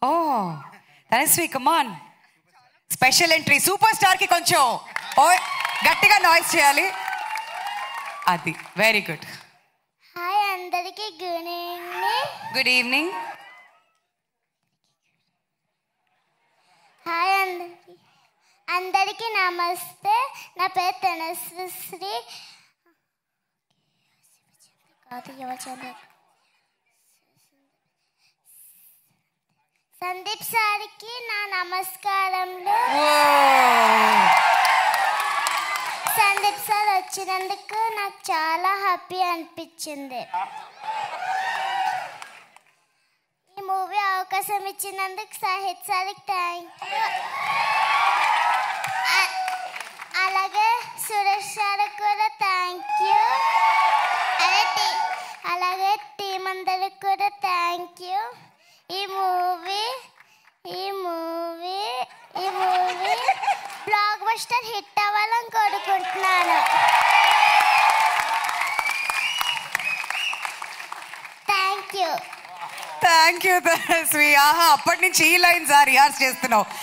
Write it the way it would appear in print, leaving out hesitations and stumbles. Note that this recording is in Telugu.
ఓ ధనశ్రీ కమాన్, స్పెషల్ ఎంట్రీ. సూపర్ స్టార్ కి కొంచెం గట్టిగా నాయిస్ చేయాలి. అది వెరీ గుడ్. హాయ్ అందరికి, good evening. Good evening. Hi అందరికి నమస్తే. నా పేరు తనశ్రీ. సందీప్ సార్కి నా నమస్కారములు. సందీప్ సార్ వచ్చినందుకు నాకు చాలా హ్యాపీ అనిపించింది. ఈ మూవీ అవకాశం ఇచ్చినందుకు సాహిత్ సార్కి థ్యాంక్ యూ. అలాగే సురేష్ సార్ కూడా థ్యాంక్ యూ. అలాగే టీం అందరికి కూడా థ్యాంక్ యూ. ఈ మూవీ బ్లాక్ బస్టర్ హిట్ అవ్వాలని కోరుకుంటున్నాను. Thank you. Thank you Dhanashree. ఆహా, అప్పటి నుంచి ఈ లైన్స్ రిహార్స్ చేస్తున్నావు.